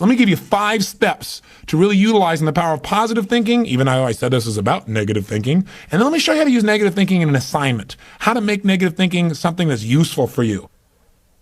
So let me give you 5 steps to really utilizing the power of positive thinking, even though I said this is about negative thinking. And then let me show you how to use negative thinking in an assignment, how to make negative thinking something that's useful for you.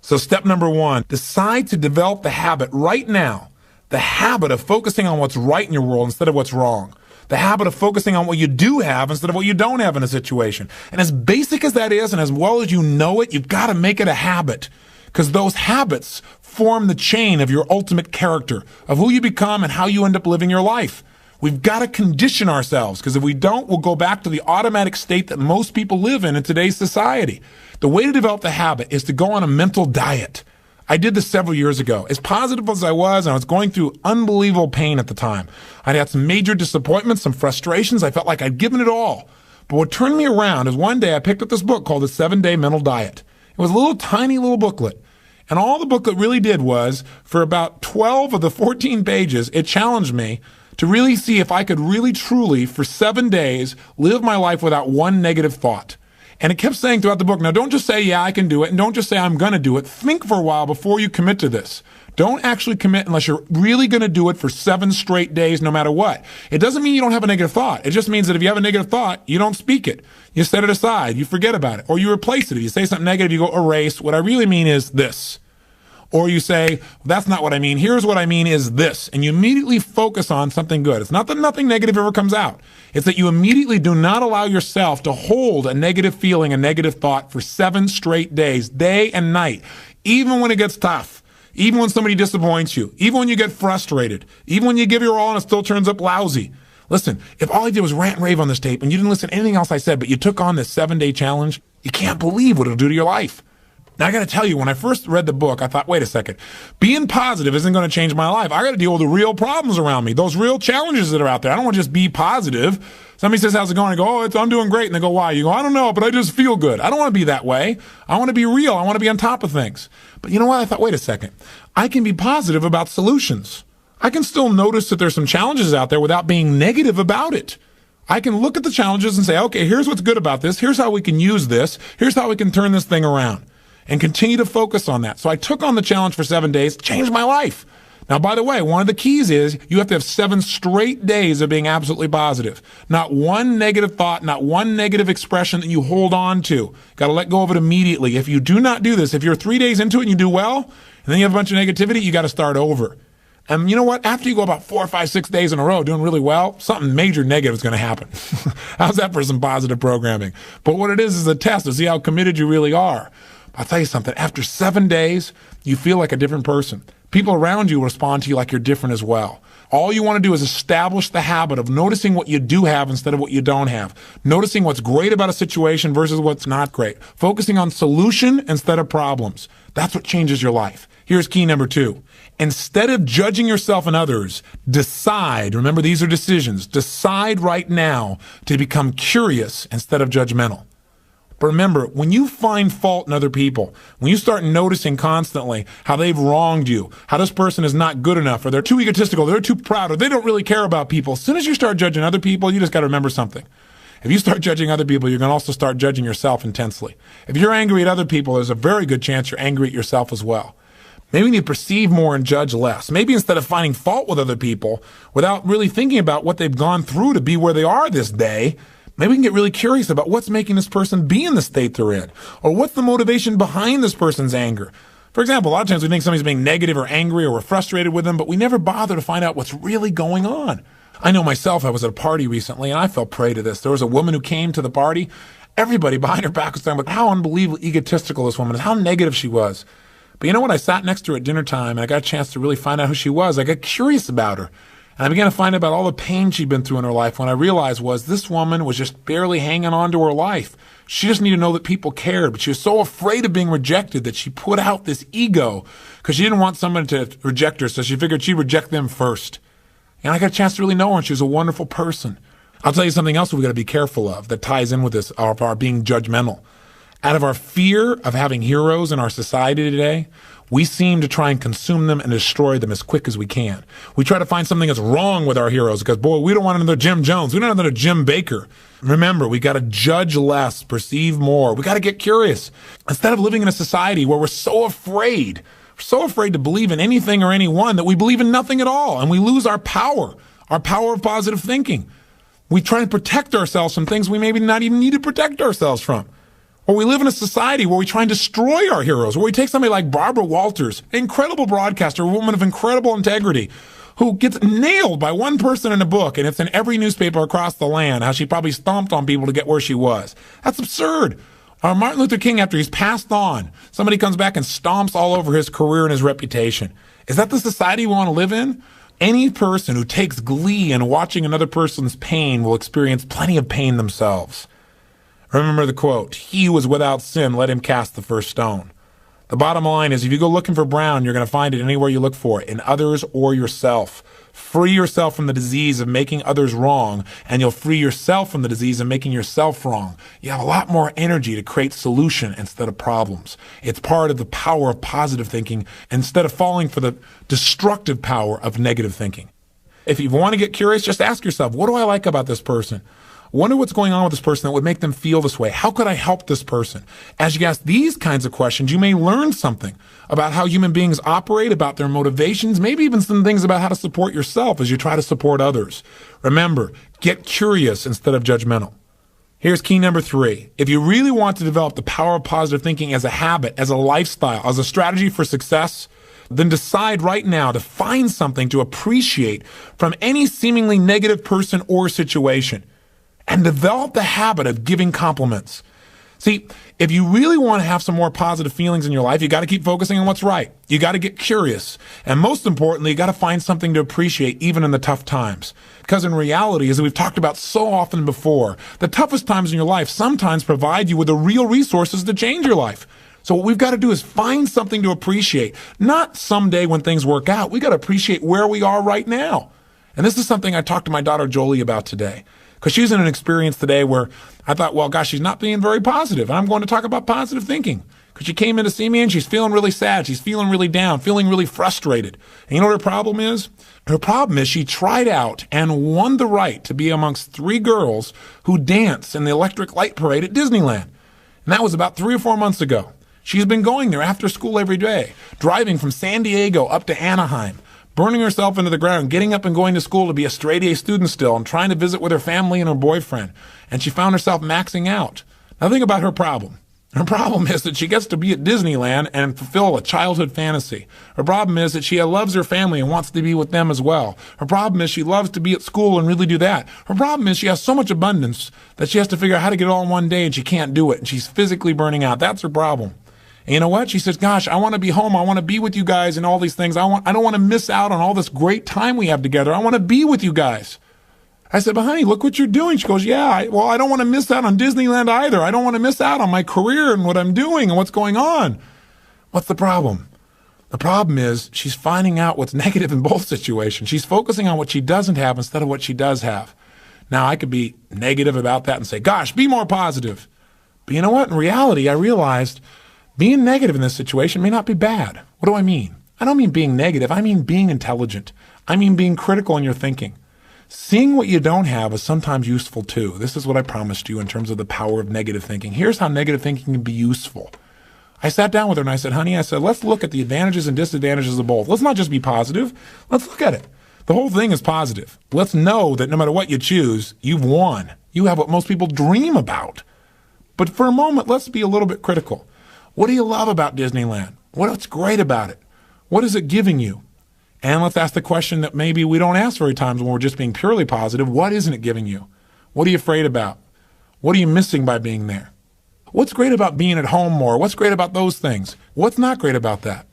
So step number 1, decide to develop the habit right now, the habit of focusing on what's right in your world instead of what's wrong. The habit of focusing on what you do have instead of what you don't have in a situation. And as basic as that is, and as well as you know it, you've got to make it a habit. Because those habits form the chain of your ultimate character, of who you become and how you end up living your life. We've got to condition ourselves, because if we don't, we'll go back to the automatic state that most people live in today's society. The way to develop the habit is to go on a mental diet. I did this several years ago. As positive as I was going through unbelievable pain at the time. I'd had some major disappointments, some frustrations. I felt like I'd given it all. But what turned me around is one day I picked up this book called The 7-Day Mental Diet. It was a little tiny little booklet. And all the booklet really did was, for about 12 of the 14 pages, it challenged me to really see if I could really truly, for 7 days, live my life without one negative thought. And it kept saying throughout the book, now don't just say, yeah, I can do it, and don't just say, I'm going to do it. Think for a while before you commit to this. Don't actually commit unless you're really going to do it for 7 straight days, no matter what. It doesn't mean you don't have a negative thought. It just means that if you have a negative thought, you don't speak it. You set it aside. You forget about it. Or you replace it. If you say something negative, you go erase. What I really mean is this. Or you say, that's not what I mean. Here's what I mean is this. And you immediately focus on something good. It's not that nothing negative ever comes out. It's that you immediately do not allow yourself to hold a negative feeling, a negative thought for 7 straight days, day and night, even when it gets tough, even when somebody disappoints you, even when you get frustrated, even when you give your all and it still turns up lousy. Listen, if all I did was rant and rave on this tape and you didn't listen to anything else I said, but you took on this 7-day challenge, you can't believe what it'll do to your life. Now, I got to tell you, when I first read the book, I thought, wait a second, being positive isn't going to change my life. I got to deal with the real problems around me, those real challenges that are out there. I don't want to just be positive. Somebody says, how's it going? I go, I'm doing great. And they go, why? You go, I don't know, but I just feel good. I don't want to be that way. I want to be real. I want to be on top of things. But you know what? I thought, wait a second. I can be positive about solutions. I can still notice that there's some challenges out there without being negative about it. I can look at the challenges and say, okay, here's what's good about this. Here's how we can use this. Here's how we can turn this thing around. And continue to focus on that. So I took on the challenge for 7 days, changed my life. Now, by the way, one of the keys is you have to have 7 straight days of being absolutely positive. Not one negative thought, not one negative expression that you hold on to. Got to let go of it immediately. If you do not do this, if you're 3 days into it and you do well, and then you have a bunch of negativity, you got to start over. And you know what? After you go about 4, 5, 6 days in a row doing really well, something major negative is going to happen. How's that for some positive programming? But what it is a test to see how committed you really are. I'll tell you something. After 7 days, you feel like a different person. People around you respond to you like you're different as well. All you want to do is establish the habit of noticing what you do have instead of what you don't have. Noticing what's great about a situation versus what's not great. Focusing on solution instead of problems. That's what changes your life. Here's key number 2. Instead of judging yourself and others, decide, remember these are decisions, decide right now to become curious instead of judgmental. But remember, when you find fault in other people, when you start noticing constantly how they've wronged you, how this person is not good enough, or they're too egotistical, they're too proud, or they don't really care about people, as soon as you start judging other people, you just got to remember something. If you start judging other people, you're going to also start judging yourself intensely. If you're angry at other people, there's a very good chance you're angry at yourself as well. Maybe you need to perceive more and judge less. Maybe instead of finding fault with other people, without really thinking about what they've gone through to be where they are this day, maybe we can get really curious about what's making this person be in the state they're in, or what's the motivation behind this person's anger. For example, a lot of times we think somebody's being negative or angry or we're frustrated with them, but we never bother to find out what's really going on. I know myself, I was at a party recently and I fell prey to this. There was a woman who came to the party. Everybody behind her back was talking about how unbelievably egotistical this woman is, how negative she was. But you know what? I sat next to her at dinner time and I got a chance to really find out who she was. I got curious about her. And I began to find out about all the pain she'd been through in her life. When I realized was this woman was just barely hanging on to her life. She just needed to know that people cared, but she was so afraid of being rejected that she put out this ego because she didn't want someone to reject her, so she figured she'd reject them first. And I got a chance to really know her, and she was a wonderful person. I'll tell you something else we've got to be careful of that ties in with this, of our being judgmental. Out of our fear of having heroes in our society today, we seem to try and consume them and destroy them as quick as we can. We try to find something that's wrong with our heroes because, boy, we don't want another Jim Jones. We don't want another Jim Baker. Remember, we got to judge less, perceive more. We got to get curious. Instead of living in a society where we're so afraid We're so afraid to believe in anything or anyone that we believe in nothing at all, and we lose our power of positive thinking. We try and protect ourselves from things we maybe not even need to protect ourselves from. Or we live in a society where we try and destroy our heroes, where we take somebody like Barbara Walters, an incredible broadcaster, a woman of incredible integrity, who gets nailed by one person in a book, and it's in every newspaper across the land, how she probably stomped on people to get where she was. That's absurd. Or Martin Luther King, after he's passed on, somebody comes back and stomps all over his career and his reputation. Is that the society we want to live in? Any person who takes glee in watching another person's pain will experience plenty of pain themselves. Remember the quote, "He who was without sin, let him cast the first stone." The bottom line is, if you go looking for brown, you're going to find it anywhere you look for it, in others or yourself. Free yourself from the disease of making others wrong, and you'll free yourself from the disease of making yourself wrong. You have a lot more energy to create solution instead of problems. It's part of the power of positive thinking instead of falling for the destructive power of negative thinking. If you want to get curious, just ask yourself, what do I like about this person? Wonder what's going on with this person that would make them feel this way. How could I help this person? As you ask these kinds of questions, you may learn something about how human beings operate, about their motivations, maybe even some things about how to support yourself as you try to support others. Remember, get curious instead of judgmental. Here's key number 3. If you really want to develop the power of positive thinking as a habit, as a lifestyle, as a strategy for success, then decide right now to find something to appreciate from any seemingly negative person or situation. And develop the habit of giving compliments. See, if you really want to have some more positive feelings in your life, you got to keep focusing on what's right. You got to get curious. And most importantly, you got to find something to appreciate even in the tough times. Because in reality, as we've talked about so often before, the toughest times in your life sometimes provide you with the real resources to change your life. So what we've got to do is find something to appreciate. Not someday when things work out. We got to appreciate where we are right now. And this is something I talked to my daughter Jolie about today. Because she's in an experience today where I thought, well, gosh, she's not being very positive. And I'm going to talk about positive thinking. Because she came in to see me and she's feeling really sad. She's feeling really down, feeling really frustrated. And you know what her problem is? Her problem is she tried out and won the right to be amongst 3 girls who dance in the Electric Light Parade at Disneyland. And that was about 3 or 4 months ago. She's been going there after school every day, driving from San Diego up to Anaheim, burning herself into the ground, getting up and going to school to be a straight-A student still and trying to visit with her family and her boyfriend. And she found herself maxing out. Now think about her problem. Her problem is that she gets to be at Disneyland and fulfill a childhood fantasy. Her problem is that she loves her family and wants to be with them as well. Her problem is she loves to be at school and really do that. Her problem is she has so much abundance that she has to figure out how to get it all in one day and she can't do it. And she's physically burning out. That's her problem. And you know what? She says, gosh, I want to be home. I want to be with you guys and all these things. I don't want to miss out on all this great time we have together. I want to be with you guys. I said, but honey, look what you're doing. She goes, yeah, I don't want to miss out on Disneyland either. I don't want to miss out on my career and what I'm doing and what's going on. What's the problem? The problem is she's finding out what's negative in both situations. She's focusing on what she doesn't have instead of what she does have. Now, I could be negative about that and say, gosh, be more positive. But you know what? In reality, I realized being negative in this situation may not be bad. What do I mean? I don't mean being negative. I mean being intelligent. I mean being critical in your thinking. Seeing what you don't have is sometimes useful too. This is what I promised you in terms of the power of negative thinking. Here's how negative thinking can be useful. I sat down with her and I said, honey, let's look at the advantages and disadvantages of both. Let's not just be positive. Let's look at it. The whole thing is positive. Let's know that no matter what you choose, you've won. You have what most people dream about. But for a moment, let's be a little bit critical. What do you love about Disneyland? What's great about it? What is it giving you? And let's ask the question that maybe we don't ask very times when we're just being purely positive. What isn't it giving you? What are you afraid about? What are you missing by being there? What's great about being at home more? What's great about those things? What's not great about that?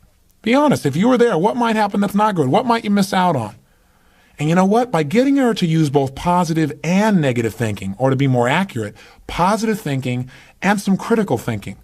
Be honest. If you were there, what might happen that's not good? What might you miss out on? And you know what? By getting her to use both positive and negative thinking, or to be more accurate, positive thinking and some critical thinking,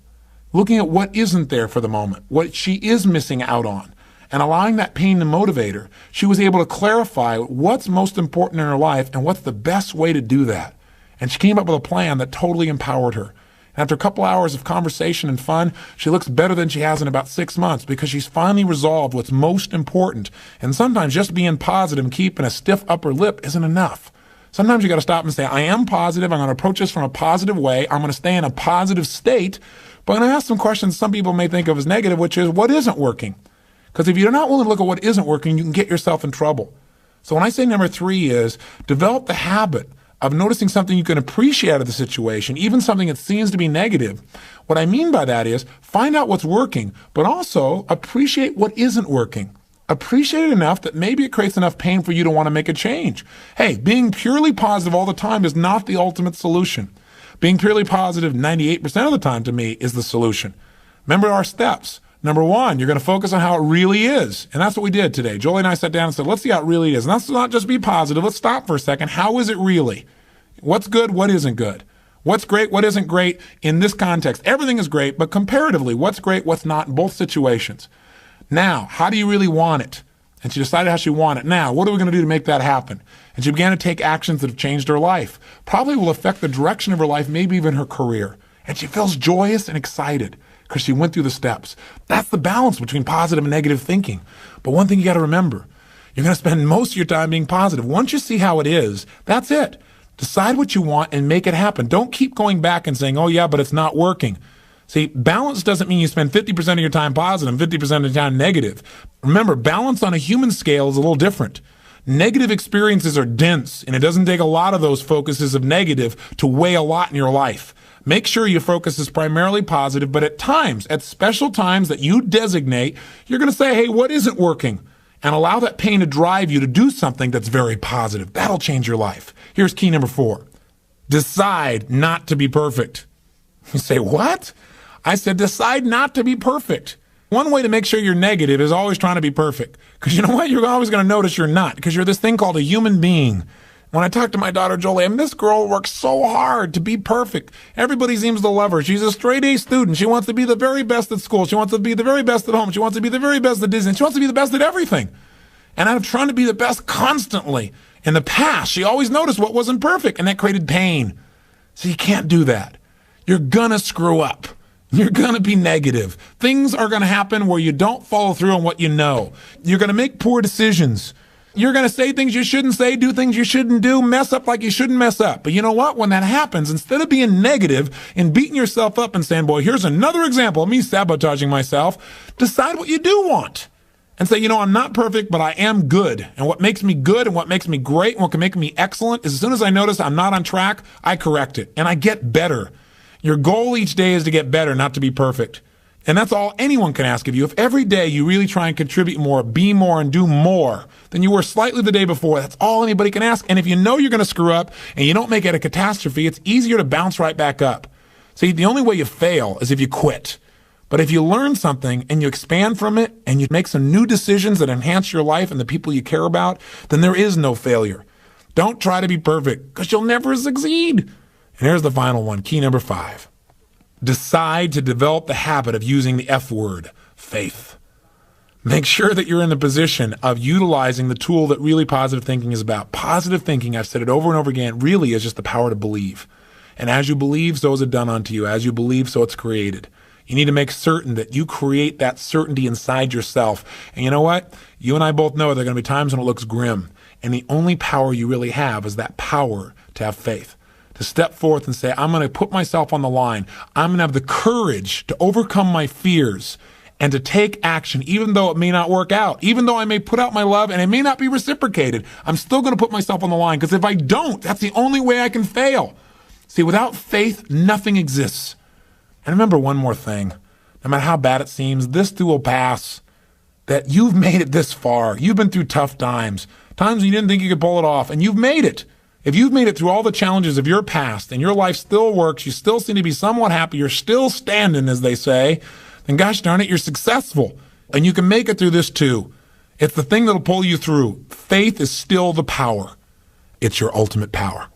looking at what isn't there for the moment, what she is missing out on, and allowing that pain to motivate her, she was able to clarify what's most important in her life and what's the best way to do that. And she came up with a plan that totally empowered her. And after a couple hours of conversation and fun, she looks better than she has in about 6 months because she's finally resolved what's most important. And sometimes just being positive and keeping a stiff upper lip isn't enough. Sometimes you got to stop and say, I am positive. I'm going to approach this from a positive way. I'm going to stay in a positive state. But I'm going to ask some questions some people may think of as negative, which is, what isn't working? Because if you're not willing to look at what isn't working, you can get yourself in trouble. So when I say number 3 is develop the habit of noticing something you can appreciate out of the situation, even something that seems to be negative. What I mean by that is find out what's working, but also appreciate what isn't working. Appreciate it enough that maybe it creates enough pain for you to want to make a change. Hey, being purely positive all the time is not the ultimate solution. Being purely positive 98% of the time to me is the solution. Remember our steps. Number 1, you're going to focus on how it really is. And that's what we did today. Jolie and I sat down and said, let's see how it really is. And let's not just be positive. Let's stop for a second. How is it really? What's good? What isn't good? What's great? What isn't great in this context? Everything is great, but comparatively, what's great? What's not in both situations? Now, how do you really want it? And she decided how she wanted it. Now, what are we going to do to make that happen? And she began to take actions that have changed her life. Probably will affect the direction of her life, maybe even her career. And she feels joyous and excited because she went through the steps. That's the balance between positive and negative thinking. But one thing you got to remember, you're going to spend most of your time being positive. Once you see how it is, that's it. Decide what you want and make it happen. Don't keep going back and saying, oh yeah, but it's not working. See, balance doesn't mean you spend 50% of your time positive and 50% of your time negative. Remember, balance on a human scale is a little different. Negative experiences are dense, and it doesn't take a lot of those focuses of negative to weigh a lot in your life. Make sure your focus is primarily positive, but at times, at special times that you designate, you're going to say, hey, what isn't working? And allow that pain to drive you to do something that's very positive. That'll change your life. Here's key number 4. Decide not to be perfect. You say, what? I said, decide not to be perfect. One way to make sure you're negative is always trying to be perfect. Because you know what? You're always going to notice you're not. Because you're this thing called a human being. When I talk to my daughter, Jolie, and this girl works so hard to be perfect. Everybody seems to love her. She's a straight A student. She wants to be the very best at school. She wants to be the very best at home. She wants to be the very best at Disney. She wants to be the best at everything. And I'm trying to be the best constantly. In the past, she always noticed what wasn't perfect, and that created pain. So you can't do that. You're going to screw up. You're going to be negative. Things are going to happen where you don't follow through on what you know. You're going to make poor decisions. You're going to say things you shouldn't say, do things you shouldn't do, mess up like you shouldn't mess up. But you know what? When that happens, instead of being negative and beating yourself up and saying, boy, here's another example of me sabotaging myself, decide what you do want. And say, you know, I'm not perfect, but I am good. And what makes me good and what makes me great and what can make me excellent is as soon as I notice I'm not on track, I correct it and I get better. Your goal each day is to get better, not to be perfect. And that's all anyone can ask of you. If every day you really try and contribute more, be more, and do more than you were slightly the day before, that's all anybody can ask. And if you know you're going to screw up and you don't make it a catastrophe, it's easier to bounce right back up. See, the only way you fail is if you quit. But if you learn something and you expand from it and you make some new decisions that enhance your life and the people you care about, then there is no failure. Don't try to be perfect because you'll never succeed. And here's the final one, key number 5. Decide to develop the habit of using the F word, faith. Make sure that you're in the position of utilizing the tool that really positive thinking is about. Positive thinking, I've said it over and over again, really is just the power to believe. And as you believe, so is it done unto you. As you believe, so it's created. You need to make certain that you create that certainty inside yourself. And you know what? You and I both know there are going to be times when it looks grim. And the only power you really have is that power to have faith. To step forth and say, I'm going to put myself on the line. I'm going to have the courage to overcome my fears and to take action, even though it may not work out, even though I may put out my love and it may not be reciprocated. I'm still going to put myself on the line because if I don't, that's the only way I can fail. See, without faith, nothing exists. And remember one more thing. No matter how bad it seems, this too will pass. That you've made it this far. You've been through tough times. Times when you didn't think you could pull it off, and you've made it. If you've made it through all the challenges of your past and your life still works, you still seem to be somewhat happy, you're still standing, as they say, then gosh darn it, you're successful. And you can make it through this too. It's the thing that'll pull you through. Faith is still the power. It's your ultimate power.